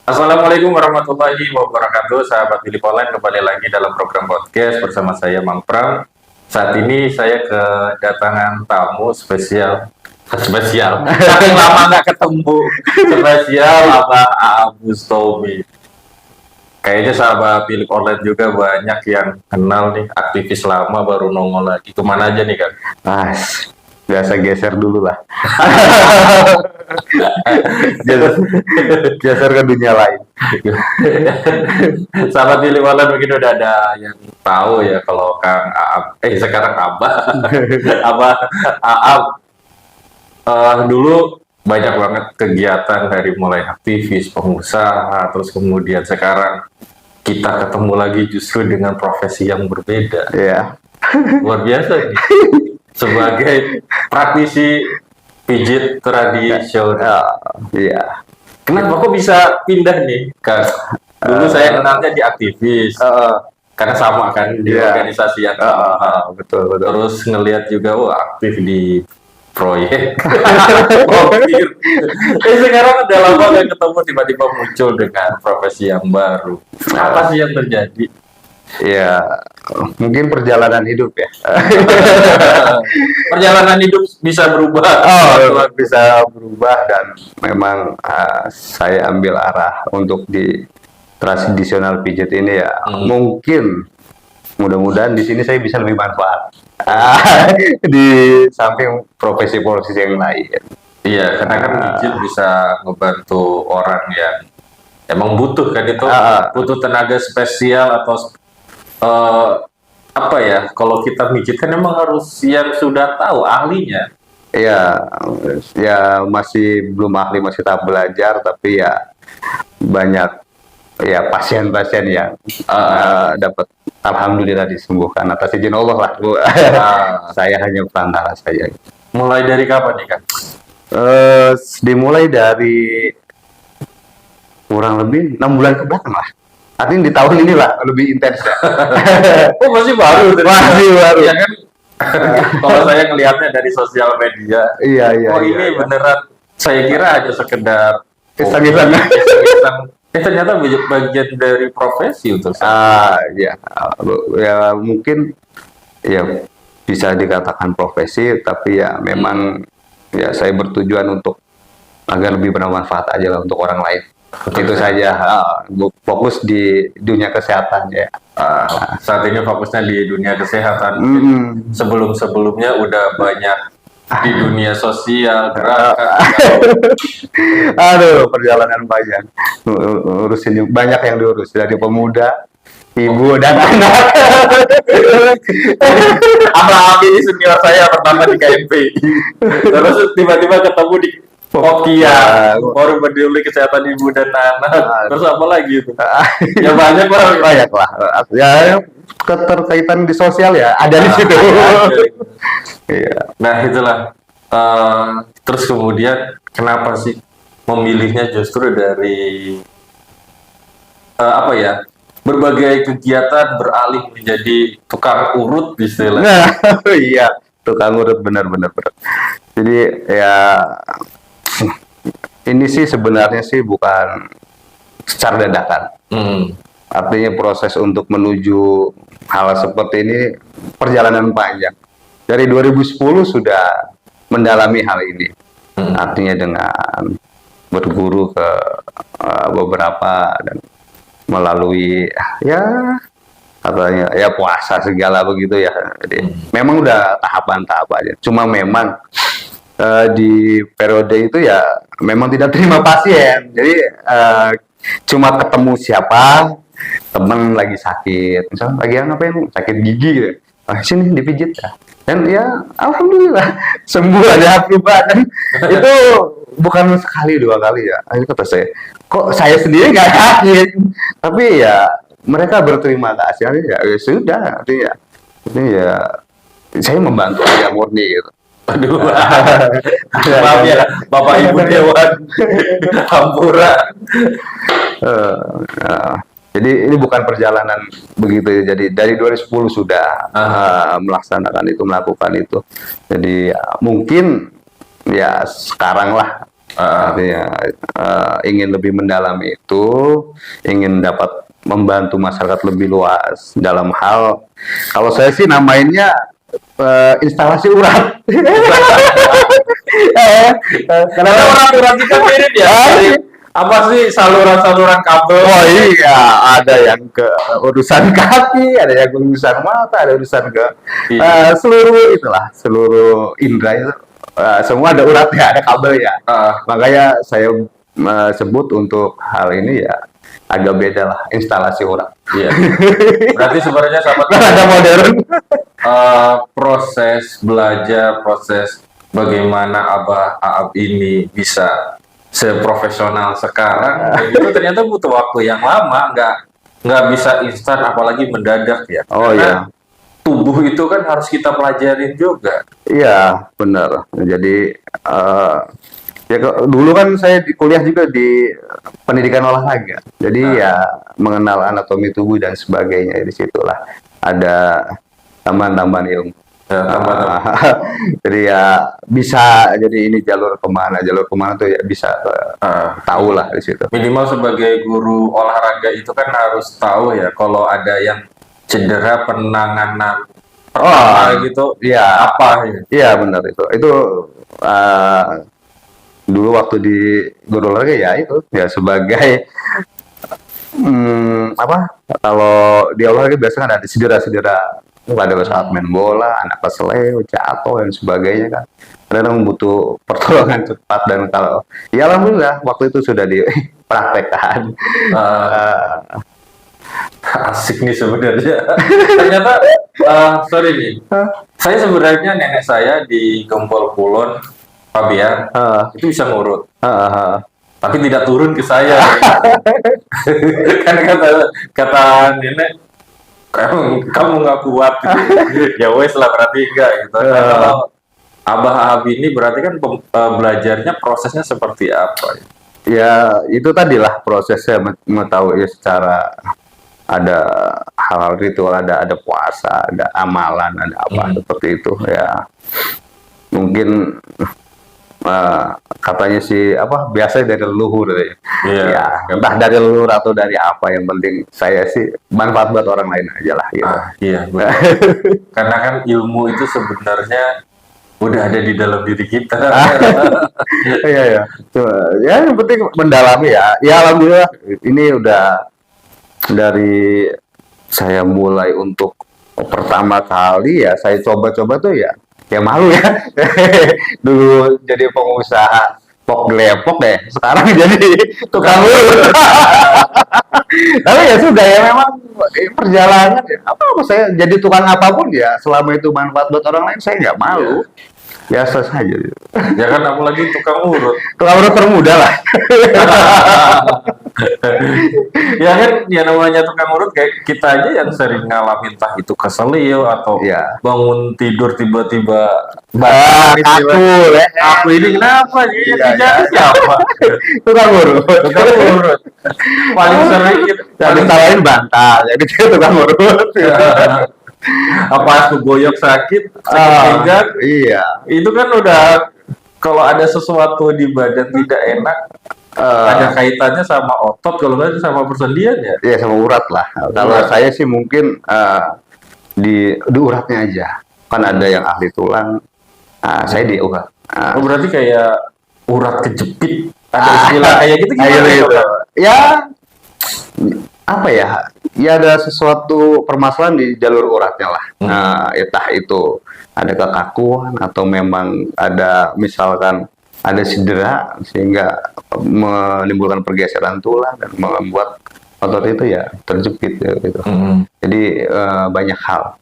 Assalamualaikum warahmatullahi wabarakatuh, sahabat Pilih Online, kembali lagi dalam program podcast bersama saya Mang Pram. Saat ini saya kedatangan tamu spesial, saking lama nggak ketemu, spesial Abah Abus Tomi. Kayaknya sahabat Pilih Online juga banyak yang kenal nih, aktivis lama baru nongol lagi. Kemana aja nih kan? Mas, biasa geser dulu lah. geser, geser ke dunia lain. Sahabat Pilih Online mungkin udah ada yang tahu ya kalau Kang Aab, sekarang Abah, Abah Aab dulu banyak banget kegiatan dari mulai aktivis, pengusaha, terus kemudian sekarang kita ketemu lagi justru dengan profesi yang berbeda. Iya. Luar biasa nih. Sebagai praktisi pijit tradisional. Iya. Kenapa kok bisa pindah nih, Kang? Dulu saya kenalnya di aktivis. Karena sama kan di Iya. organisasi yang sama. Betul. Terus ngelihat juga aktif di proyek. Mobil. Sekarang udah lama gak ketemu, tiba-tiba muncul dengan profesi yang baru. Apa sih yang terjadi? Ya, mungkin perjalanan hidup ya. Perjalanan hidup bisa berubah. Bisa berubah dan memang saya ambil arah untuk di tradisional pijat ini ya. Mungkin mudah-mudahan di sini saya bisa lebih manfaat di samping profesi-profesi yang lain. Iya, karena kan pijit bisa ngebantu orang yang emang butuh kan itu, butuh tenaga spesial atau apa ya? Kalau kita pijit kan emang harus yang sudah tahu ahlinya. Ya masih belum ahli, masih tahap belajar, tapi ya banyak ya pasien-pasien yang dapat alhamdulillah disembuhkan atas izin Allah lah, Bu. Saya hanya perantara saja. Mulai dari kapan nih, Kang? Dimulai dari kurang lebih 6 bulan ke belakang lah. Artinya di tahun inilah lebih intens ya. Oh, masih baru. Masih baru. Ya kan? Kalau saya ngelihatnya dari sosial media. Iya. Ini beneran. Saya kira hanya sekedar Iseng-iseng. ternyata bagian dari profesi untuk saya. Ya mungkin ya bisa dikatakan profesi, tapi ya memang ya saya bertujuan untuk agar lebih bermanfaat aja lah untuk orang lain. Itu saja. Fokus di dunia kesehatan ya. Saat ini fokusnya di dunia kesehatan. Sebelumnya udah banyak di dunia sosial, gerakan. Aduh, perjalanan panjang. Urusin banyak yang diurus dari pemuda, ibu dan anak. Abang ini senior saya pertama di KMP. Terus tiba-tiba ketemu di Pokia, baru peduli kesehatan ibu dan anak. Terus apa lagi itu? Ya banyak lah. Ya keterkaitan di sosial ya ada di situ. Iya. Nah itulah. Terus kemudian kenapa sih memilihnya justru dari apa ya? Berbagai kegiatan beralih menjadi tukang urut istilahnya. Iya, tukang urut benar. Jadi ya ini sih sebenarnya sih bukan secara dadakan. Artinya proses untuk menuju hal seperti ini perjalanan panjang. Dari 2010 sudah mendalami hal ini. Artinya dengan berguru ke beberapa dan melalui ya katanya ya puasa segala begitu ya. Jadi memang udah tahapan-tahapannya. Cuma memang di periode itu ya memang tidak terima pasien. Jadi cuma ketemu siapa teman lagi sakit, misalnya lagi ngapain, sakit gigi gitu. Sini dipijit ya. Dan ya alhamdulillah sembuh, ada perubahan. Itu bukan sekali 2 kali ya. Akhirnya kata saya, kok saya sendiri nggak yakin, tapi ya mereka berterima kasih. Ya sudah, artinya ya saya membantu dia murni gitu. Aduh, maaf ya, Bapak Ibu Dewan Hampura. Jadi ini bukan perjalanan begitu ya. Jadi dari 2010 sudah melaksanakan itu, melakukan itu. Jadi ya, mungkin ya sekarang lah Artinya ingin lebih mendalami itu, ingin dapat membantu masyarakat lebih luas dalam hal, kalau saya sih namainnya instalasi urat. Karena urat-urat kita mirip ya. Apa sih saluran-saluran kabel? Oh iya, ada yang ke urusan kaki, ada yang urusan mata, ada urusan ke seluruh itulah, seluruh indera itu semua ada uratnya, ada kabelnya. Makanya saya sebut untuk hal ini ya agak beda lah, instalasi urat. Iya. Berarti sebenarnya sahabat ada modern. Proses belajar, proses bagaimana Abah Aab ini bisa seprofesional sekarang, itu ternyata butuh waktu yang lama, nggak bisa instan, apalagi mendadak ya. Oh iya. Tubuh itu kan harus kita pelajarin juga. Iya, benar. Jadi ya dulu kan saya di kuliah juga di pendidikan olahraga. Jadi ya mengenal anatomi tubuh dan sebagainya, di situlah ada tambahan-tambahan ilmu. Ya, jadi ya bisa, jadi ini jalur kemana tuh ya bisa tahu lah di situ. Minimal sebagai guru olahraga itu kan harus tahu ya kalau ada yang cedera, penanganan gitu. Iya, apa ya? Iya benar itu. Itu dulu waktu di guru olahraga ya itu ya sebagai apa, kalau di olahraga biasanya kan ada cedera-cedera pada saat main bola, anak keseleo, jatuh dan sebagainya kan. Kadang butuh pertolongan cepat, dan kalau ya alhamdulillah waktu itu sudah dipraktekkan. Asik nih sebenarnya. Ternyata sorry nih. Saya sebenarnya nenek saya di Gempol Kulon, Pabean, itu bisa ngurut. Tapi tidak turun ke saya. Kan kata nenek, kamu nggak kuat gitu. Ya wes lah, berarti enggak gitu. Nah, kalau Abah Abi ini berarti kan belajarnya prosesnya seperti apa? Ya itu tadilah prosesnya mengetahui secara, ada hal-hal ritual, ada puasa, ada amalan, ada apa seperti itu ya. Mungkin katanya sih apa, biasanya dari leluhur ya, entah dari leluhur atau dari apa, yang penting saya sih manfaat buat orang lain aja lah gitu. Iya betul. Karena kan ilmu itu sebenarnya udah ada di dalam diri kita. Iya ya, yang penting mendalami ya. Ya alhamdulillah ini udah dari saya mulai untuk pertama kali ya, saya coba-coba tuh ya malu ya. Dulu jadi pengusaha pok gelepok deh, sekarang jadi tukang urut. Tapi ya sudah ya, memang perjalanan ya, apa saya jadi tukang apapun ya, selama itu manfaat buat orang lain, saya nggak malu. Biasa saja. Ya kan, apalagi tukang urut. Tukang urut termuda lah. Ya kan, ya namanya tukang urut kayak kita aja yang sering ngalamin, entah itu keselio atau bangun tidur tiba-tiba aku ini kenapa sih? Siapa? Tukang urut. Paling sering yang disalahin bantal, jadi dia tukang urut. Apa aku goyok sakit pinggang, itu kan udah, kalau ada sesuatu di badan tidak enak, ada kaitannya sama otot, kalau nggak sama persendian ya. Iya, sama urat lah. Kalau saya sih mungkin di uratnya aja, kan ada yang ahli tulang, saya di urat. Berarti kayak urat kejepit, ada istilah kayak gitu gimana gitu. Ya apa ya? Ya ada sesuatu permasalahan di jalur uratnya lah. Entah itu ada kekakuan atau memang ada, misalkan ada cedera sehingga menimbulkan pergeseran tulang dan membuat otot itu ya terjepit ya, gitu. Jadi banyak hal.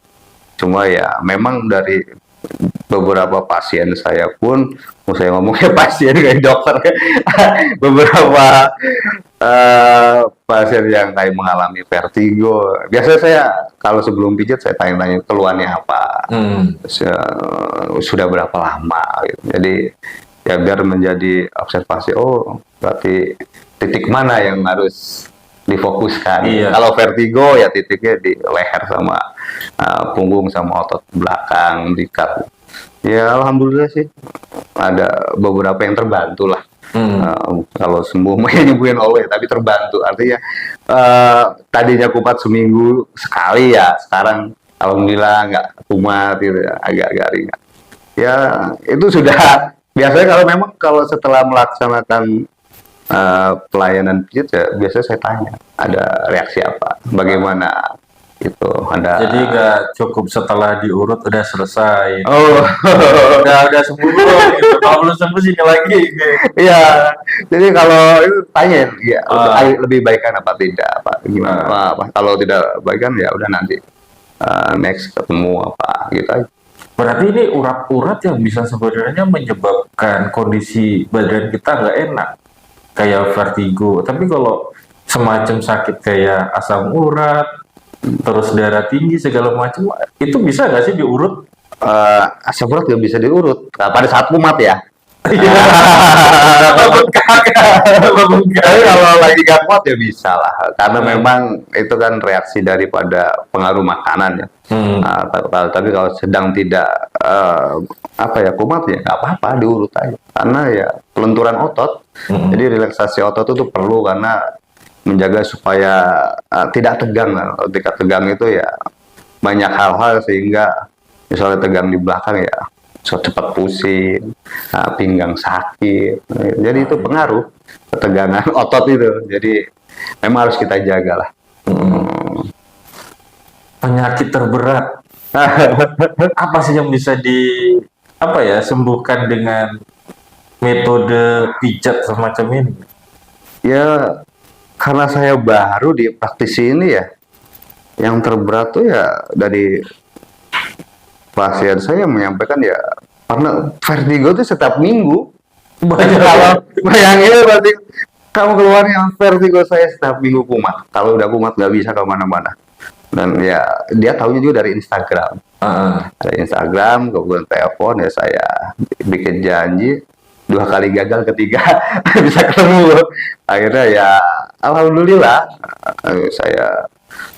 Cuma ya memang dari beberapa pasien saya pun, saya ngomongnya pasien kayak dokter, beberapa pasien yang kayak mengalami vertigo. Biasanya saya kalau sebelum pijat saya tanya-tanya keluhannya apa, sudah berapa lama gitu. Jadi ya biar menjadi observasi, oh berarti titik mana yang harus difokuskan. Kalau vertigo ya titiknya di leher sama punggung sama otot belakang, dikat Ya alhamdulillah sih ada beberapa yang terbantu lah. Kalau sembuh mah nyembuhin Allah, tapi terbantu. Artinya tadinya kumat seminggu sekali ya, sekarang alhamdulillah nggak kumat gitu ya, agak-agak ringan. Ya itu sudah biasanya kalau setelah melaksanakan pelayanan pijat ya biasanya saya tanya ada reaksi apa, bagaimana itu ada. Jadi nggak cukup setelah diurut udah selesai. Oh. Udah sembuh gitu. Kalau belum sembuh sini lagi. Iya, jadi kalau itu tanya ya lebih baikkan apa tidak, apa gimana, apa kalau tidak baikkan ya udah nanti next ketemu apa gitu aja. Berarti ini urat-urat yang bisa sebenarnya menyebabkan kondisi badan kita nggak enak, kayak vertigo. Tapi kalau semacam sakit kayak asam urat, terus darah tinggi segala macam, itu bisa nggak sih diurut? Asam urat nggak bisa diurut pada saat kumat ya. Tapi kalau lagi gak kuat ya bisa lah, karena memang itu kan reaksi daripada pengaruh makanan ya. Tapi kalau sedang tidak apa ya kumat ya nggak apa-apa diurut aja, karena ya pelenturan otot. Jadi relaksasi otot itu perlu karena menjaga supaya tidak tegang. Ketika tegang itu ya banyak hal-hal sehingga misalnya tegang di belakang ya so cepat pusing, pinggang sakit. Jadi itu pengaruh ketegangan otot itu. Jadi memang harus kita jaga lah. Penyakit terberat apa sih yang bisa sembuhkan dengan metode pijat semacam ini? Ya karena saya baru di praktisi ini ya, yang terberat tuh ya dari pasien saya menyampaikan ya karena vertigo itu setiap minggu. Kalau bayangin berarti kamu keluarnya vertigo saya setiap minggu kumat. Kalau udah kumat nggak bisa kemana-mana. Dan ya dia tahunya juga dari Instagram. Dari Instagram, kemudian telepon ya saya bikin janji 2 kali gagal, ketiga bisa ketemu. Akhirnya ya alhamdulillah saya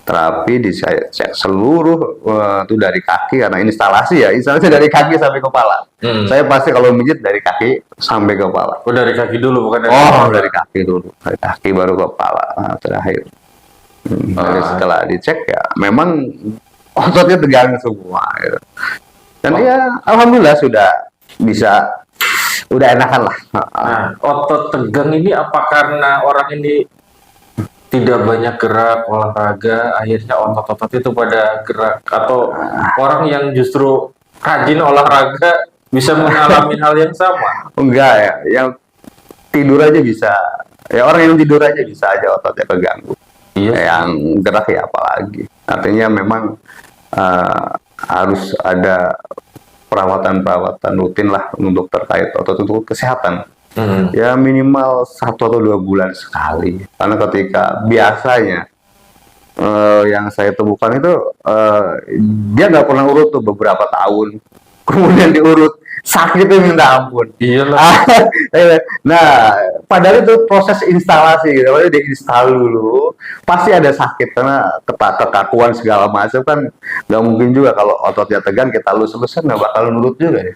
terapi, saya cek seluruh itu dari kaki karena instalasi dari kaki sampai kepala. Saya pasti kalau mijit dari kaki sampai kepala. Oh dari kaki dulu bukan dari dari kaki dulu, dari kaki baru kepala terakhir. Jadi setelah dicek ya memang ototnya tegang semua gitu. Dan ya alhamdulillah sudah bisa, udah enakan lah. Nah, otot tegang ini apa karena orang ini tidak banyak gerak olahraga, akhirnya otot-otot itu pada gerak, atau orang yang justru rajin olahraga bisa mengalami hal yang sama? Enggak ya, yang tidur aja bisa. Ya orang yang tidur aja bisa aja ototnya keganggu. Iya. Yang gerak ya apalagi. Artinya memang harus ada perawatan-perawatan rutin lah untuk terkait otot untuk kesehatan. Ya minimal 1 atau 2 bulan sekali. Karena ketika biasanya yang saya temukan itu dia nggak pernah urut tuh beberapa tahun, kemudian diurut sakitnya minta ampun. Iyalah. Nah, padahal itu proses instalasi gitu, makanya diinstal dulu, pasti ada sakit karena kekakuan segala macam kan, nggak mungkin juga kalau ototnya tegang kita lus-lusan nggak bakal nurut juga ya.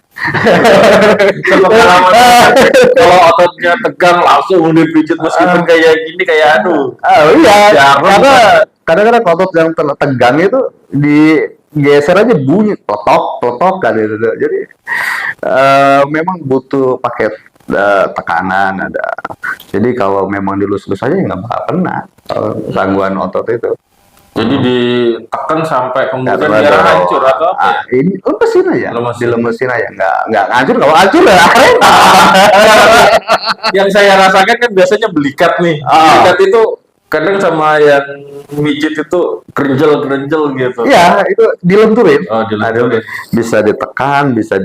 Kalau ototnya tegang langsung dipijit meskipun kayak gini kayak aduh. Iya, karena kadang-kadang otot yang tegang itu digeser aja bunyi peletok kan gitu. Jadi memang butuh pakai tekanan ada. Jadi kalau memang dilus-lus aja nggak bakal kena gangguan otot itu. Jadi ditekan sampai kemudian dia hancur atau apa? Ini lemesin aja, dilemesin aja, nggak hancur. Kalau hancur ya Yang saya rasakan kan biasanya belikat nih. Belikat itu kadang sama yang mijit itu gerenjel gitu. Iya, itu dilenturin. Oh, dilenturin. Bisa ditekan, bisa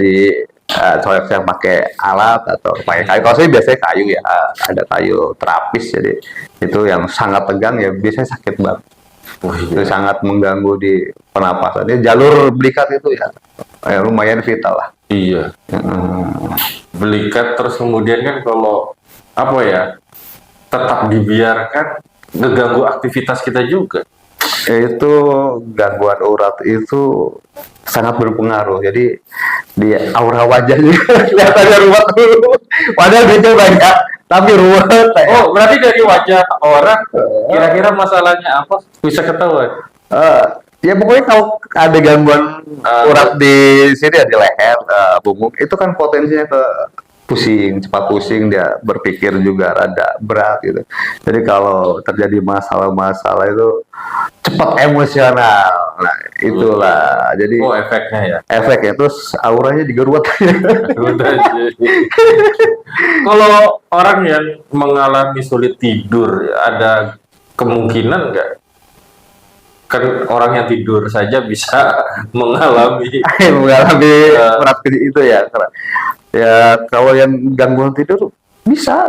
colek-colek pakai alat atau pakai kayu. Kalau saya biasanya kayu ya, ada kayu terapis. Jadi itu yang sangat tegang ya biasanya sakit banget. Itu sangat mengganggu di pernapasan. Jadi jalur belikat itu ya lumayan vital lah. Iya. Belikat terus kemudian kan kalau tetap dibiarkan ngeganggu aktivitas kita juga. itu gangguan urat itu sangat berpengaruh. Jadi di aura wajahnya kelihatannya ruwet dulu. Padahal dia banyak, tapi ruwet. Oh, berarti dari wajah orang kira-kira masalahnya apa bisa ketahuan? Ya pokoknya kalau ada gangguan urat di sini ya, di leher, punggung, itu kan potensinya ke pusing, cepat pusing, dia berpikir juga rada berat gitu. Jadi kalau terjadi masalah-masalah itu cepat emosional. Nah, itulah. Jadi Oh, efeknya ya. efeknya terus auranya digeruat. Udah sih. Kalau orang yang mengalami sulit tidur, ada kemungkinan nggak? Kan orang yang tidur saja bisa mengalami. Mengalami berat itu ya. Ya kalau yang gangguan tidur bisa.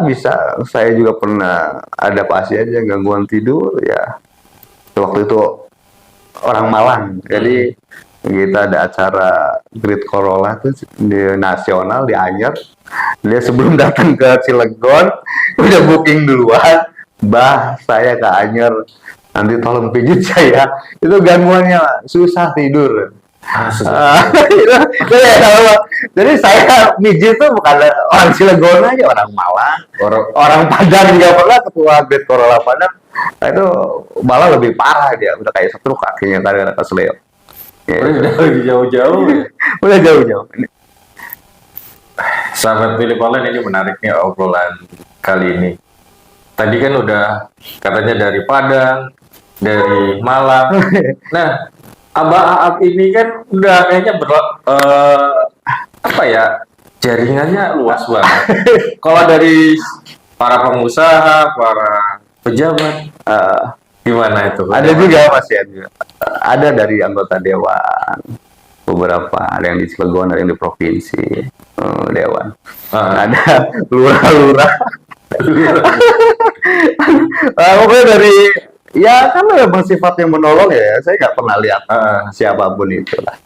Saya juga pernah ada pasien yang gangguan tidur ya. Waktu itu orang Malang. Jadi kita ada acara Great Corolla tuh di nasional di Anyer. Dia sebelum datang ke Cilegon udah booking duluan. Bah, saya ke Anyer. Nanti tolong pijit saya. Itu gangguannya susah tidur. Jadi saya mijit tuh bukan orang Cilegon aja, orang Malang, orang Padang juga pernah, ketua Great Corolla Padang. Nah, itu malah lebih parah, dia udah kayak stroke kakinya karena kesleo. Ya. Udah lebih jauh-jauh ya. Udah jauh-jauh. Sahabat Philip Allen, ini menariknya obrolan kali ini. Tadi kan udah katanya dari Padang, dari Malang. Nah, Abah Aap ini kan udah kayaknya apa ya, jaringannya luas banget. Kalau dari para pengusaha, para pejabat, gimana itu? Ada juga Mas ya, ada dari anggota dewan, beberapa, ada yang di Cilegon, ada yang di provinsi, dewan. Ada lurah-lurah. Pokoknya dari, ya kan memang sifatnya menolong ya, saya nggak pernah lihat siapapun itu lah.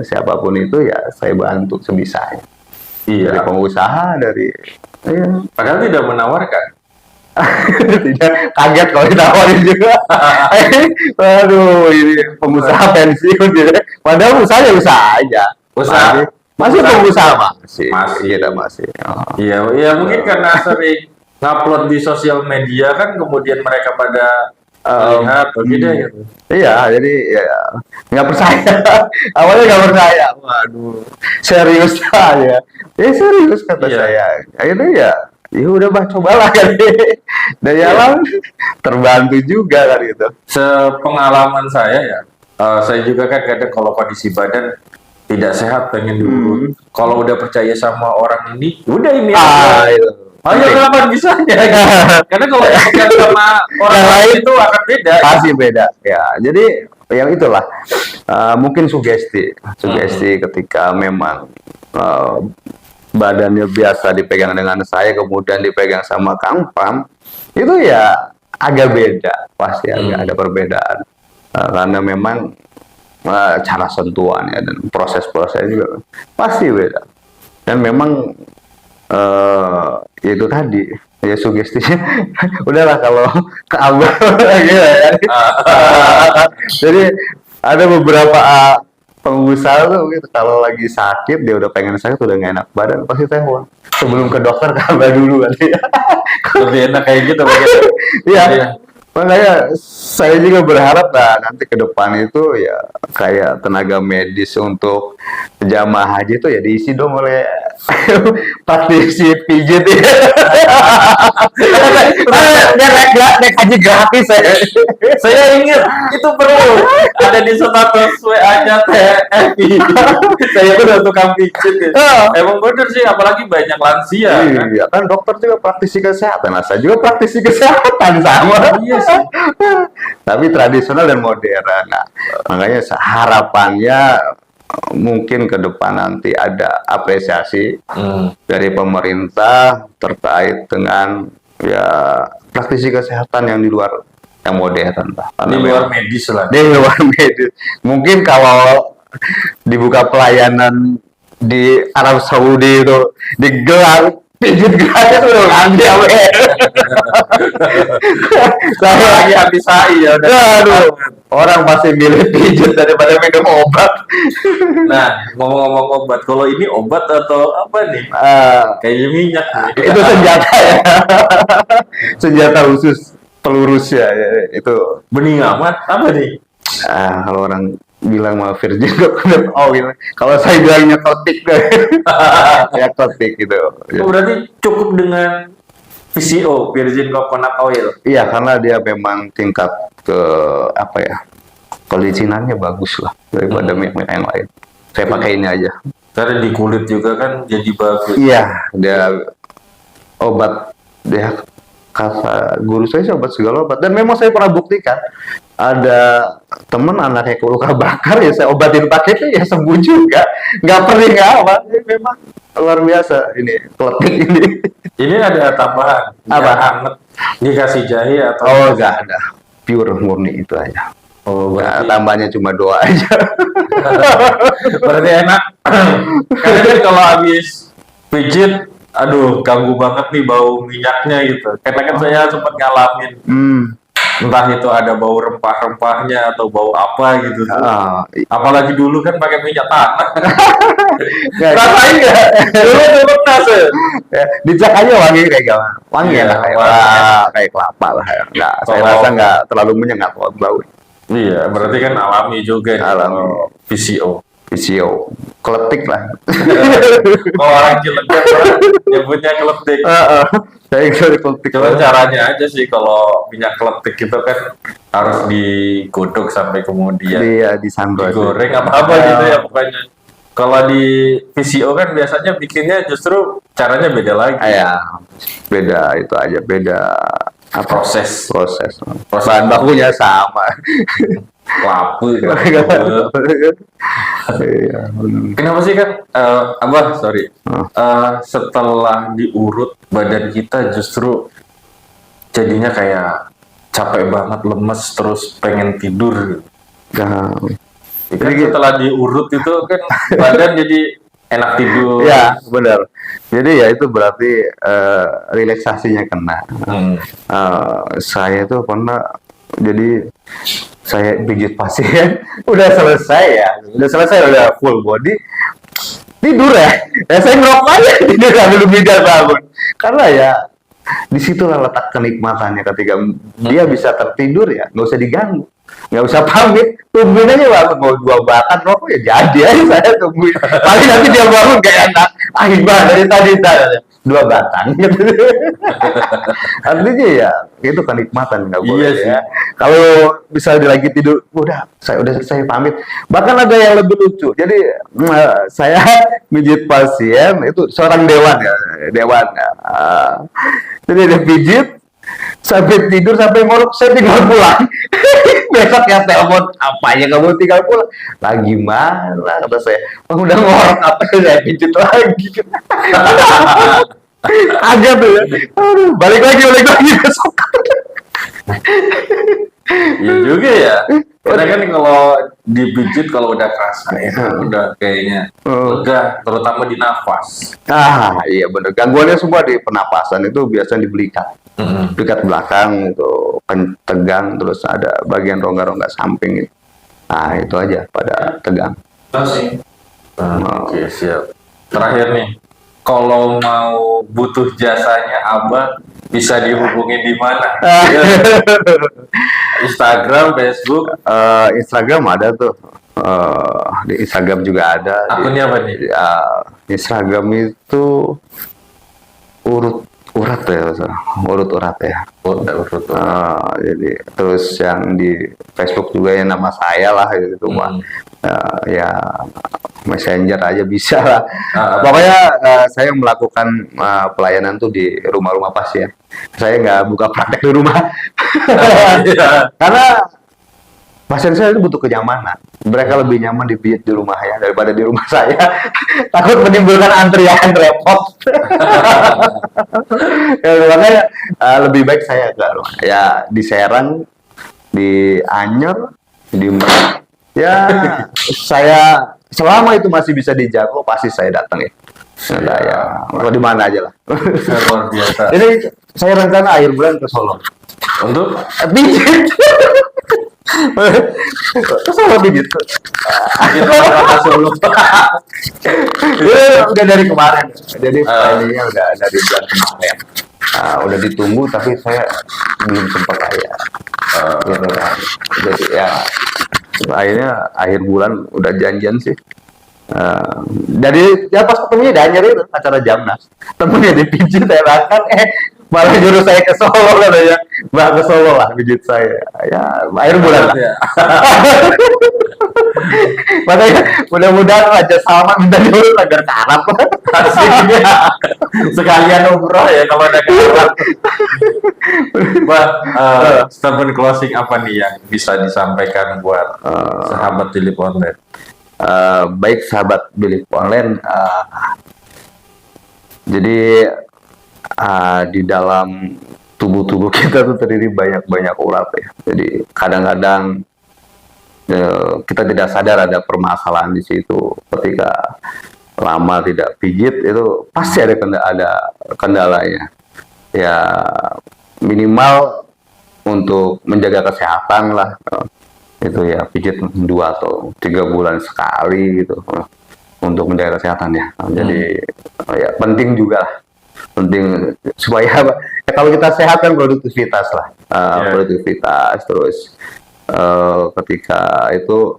Siapapun itu ya saya bantu sebisanya. Iya. Dari pengusaha, dari ya. Padahal tidak menawarkan. Tidak, kaget kalau ditawarin juga. Waduh, ini pengusaha pensiun gitu. Padahal usahanya usaha aja. Usaha. Masih pengusaha masih. Masih. Kita masih. Iya, ya mungkin karena sering ngupload di sosial media kan, kemudian mereka pada lihat begitu ya. Iya, jadi ya nggak percaya. Awalnya nggak percaya. Waduh, serius aja. Ya serius kata saya. Akhirnya ya udah bah, cobalah kan. Dari alam terbantu juga kan gitu. Sepengalaman saya ya, saya juga kan kadang kalau kondisi badan tidak sehat pengen diurut. Kalau udah percaya sama orang ini, udah ini aja. Itu. Hanya kapan bisa ya? Karena kalau pegang sama orang lain itu akan beda. Pasti beda. Ya, jadi yang itulah mungkin sugesti ketika memang badannya biasa dipegang dengan saya, kemudian dipegang sama Kang Pram, itu ya agak beda, pasti agak ada perbedaan karena memang cara sentuhannya dan proses-prosesnya juga pasti beda. Dan memang itu tadi ya sugestinya udahlah kalau ke Abah gitu ya. Jadi ada beberapa pengusaha tuh gitu, kalau lagi sakit dia udah pengen sakit, udah nggak enak badan, pasti telepon sebelum ke dokter ke Abah dulu kan. Lebih enak kayak gitu Iya. Makanya saya juga berharap nanti ke depan itu ya kayak tenaga medis untuk jamaah haji itu ya diisi dong oleh praktisi pijit ya. Naik haji gratis saya. Saya ingat itu perlu ada di status WA-nya TFI. Saya udah tukang pijit ya. Emang bener sih, apalagi banyak lansia. Iya kan, dokter juga praktisi kesehatan, saya juga praktisi kesehatan sama. Iya sih. Tapi tradisional dan modern. Nah, makanya harapannya mungkin ke depan nanti ada apresiasi dari pemerintah terkait dengan ya praktisi kesehatan yang di luar, yang modern lah. Di luar medis lah. Di luar medis. Mungkin kalau dibuka pelayanan di Arab Saudi itu digelar pijit gratis udah nanti ya weh. Saya lagi habis AI ya udah. Aduh, orang pasti milih pijit daripada minum obat. Nah, ngomong-ngomong obat, kalau ini obat atau apa nih? Kayaknya minyak nih. Itu senjata ya. Senjata khusus pelurus ya, itu. Bening amat, apa nih? Kalau orang bilang mah virgin coconut oil. Kalau saya bilangnya kotik ya kotik gitu. Oh, berarti cukup dengan VCO, Virgin Coconut Oil. Iya, karena dia memang tingkat ke apa ya? Kelicinannya bagus lah daripada minyak yang lain. Saya pakai ini aja. Karena di kulit juga kan jadi bagus. Iya, dia obat, dia kata guru saya sih obat segala obat, dan memang saya pernah buktikan ada temen anaknya luka bakar ya saya obatin pakai itu ya sembuh juga, nggak perih nggak apa. Memang luar biasa ini kletik ini. Ini ada tambahan Apa? hangat dikasih jahe atau Oh nggak ada, pure murni itu aja. Oh, Nah, berarti, tambahnya cuma doa aja. berarti enak. Karena kan kalau habis pijit, aduh ganggu banget nih bau minyaknya gitu. Karena kan saya sempat ngalamin, entah itu ada bau rempah-rempahnya atau bau apa gitu. Apalagi dulu kan pakai minyak tanah. Rasain nggak? Dulu tuh pernah sih. Ya, dicek aja wangi kayak gimana? Wangi Iya, ya kayak wangi. kayak kelapa lah ya. Nggak, saya Kalau- rasa nggak terlalu menyengat kalau bau. Iya, berarti kan alami juga nih Alami. kalau VCO. Visio, kletik lah. Kalau orang Cilegon nyebutnya kletik. Saya kira kletik. Cuma caranya aja sih kalau minyak kletik itu kan harus digodok sampai kemudian Iya, disandra. digoreng apa-apa gitu ya pokoknya. Kalau di VCO kan biasanya bikinnya justru caranya beda lagi. Ya, beda itu aja, beda apa Proses bahan bakunya sama. lapu. Iya, benar. Kenapa sih kan, Abah, sorry, setelah diurut badan kita justru jadinya kayak capek banget, lemes, terus pengen tidur. Nah, Kan setelah diurut itu kan badan jadi enak tidur. ya, benar. Jadi ya itu berarti relaksasinya kena. Saya tuh pernah, jadi saya pijit pasien, udah selesai, udah full body, tidur ya saya ngerokok aja tidur sambil bidar bangun, karena ya disitulah letak kenikmatannya ketika dia bisa tertidur ya nggak usah diganggu, nggak usah pamit, tungguin aja bangun, mau 2 batang rokok ya jadi aja saya tungguin, paling nanti dia bangun kayak anak gimana dari tadi 2 batang gitu. Artinya ya itu kenikmatan nggak boleh. Iya sih. Ya. Kalau misalnya lagi tidur, udah saya pamit. Bahkan ada yang lebih lucu. Jadi saya pijit pasien itu seorang dewan. Jadi dia pijit sampai tidur sampai ngorok, saya tinggal pulang. Besok ya telepon, apanya kamu tinggal pulang? Lagi mana kata saya? Udah ngorok apa saya pijit lagi. Agak tuh ya. Aduh, balik lagi besok. Iya juga ya. Karena kan kalau dipijit kalau udah kerasa ya, udah kayaknya lega, terutama di nafas. Iya benar. Gangguannya semua di pernapasan itu biasanya di belikat. Belikat belakang itu tegang, terus ada bagian rongga-rongga samping. Nah, itu aja pada tegang. Oke, siap. Terakhir nih, kalau mau butuh jasanya Abah bisa dihubungi di mana? Instagram, Facebook. Instagram ada tuh. Di Instagram juga ada. Akunnya apa nih? Instagram itu urat ya. Jadi terus yang di Facebook juga yang nama saya lah gitu mah. Ya Messenger aja bisa lah. Pokoknya saya melakukan pelayanan tuh di rumah-rumah pasien. Saya nggak buka praktek di rumah. Karena pasien saya itu butuh kenyamanan. Mereka lebih nyaman dipijit di rumah ya daripada di rumah saya. Takut menimbulkan antrian repot. Ya, makanya lebih baik saya ke rumah. Ya di Serang, di Anyer, di Merak. Ya saya selama itu masih bisa dijangkau pasti saya datang ya. Saya kalau di mana aja lah. Luar biasa. Ini saya rencana akhir bulan ke Solo. Untuk Pijit. Ke Solo pijit. kita kota Solo. Udah dari kemarin. Jadi planningnya udah dari bulan kemarin. Udah ditunggu tapi saya belum sempat kayak gitu kan. Jadi ya akhirnya akhir bulan udah janjian sih. Jadi ya pas ketemunya Daniel itu acara Jamnas, temennya dipijit saya makan, malah nyuruh saya ke Solo katanya, bah ke Solo lah pijit saya. Ya akhir bulan lah. Ya. Makanya mudah-mudahan Raja Salman minta dulu agar ke Arab. Asiknya. Sekalian umroh ya kalau ada kabar. Pak, statement closing apa nih yang bisa disampaikan buat sahabat Philip Online? Baik sahabat Philip Online, jadi di dalam tubuh kita tuh terdiri banyak urat ya. Jadi kadang-kadang kita tidak sadar ada permasalahan di situ. Ketika lama tidak pijit itu pasti ada kendalanya. Ya minimal untuk menjaga kesehatan lah. Itu ya pijit 2 atau 3 bulan sekali gitu untuk menjaga kesehatan ya. Jadi ya penting juga lah. Penting supaya ya kalau kita sehat kan produktivitas lah. Produktivitas terus ketika itu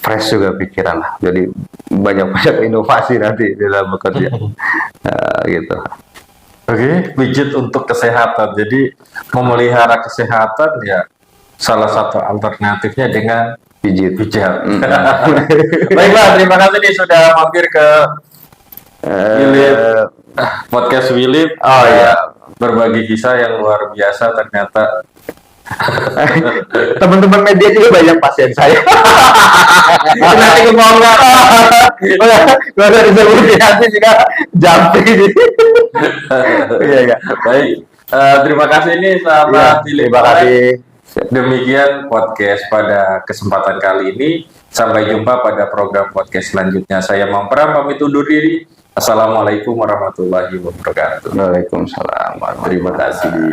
fresh juga pikiran lah. Jadi banyak inovasi nanti di dalam bekerja. Gitu. Oke, pijit untuk kesehatan. Jadi memelihara kesehatan ya salah satu alternatifnya dengan Pijit. Baiklah, terima kasih nih sudah mampir ke Philip podcast Philip. Oh iya, berbagi kisah yang luar biasa ternyata. teman-teman media juga banyak pasien saya. Nanti kebongkar. Gak usah disebutin nanti juga jumping. Iya. Baik, terima kasih nih sahabat Philip. Terima kasih. Demikian podcast pada kesempatan kali ini. Sampai jumpa pada program podcast selanjutnya. Saya Mampram pamit undur diri. Assalamualaikum warahmatullahi wabarakatuh. Waalaikumsalam. Terima kasih.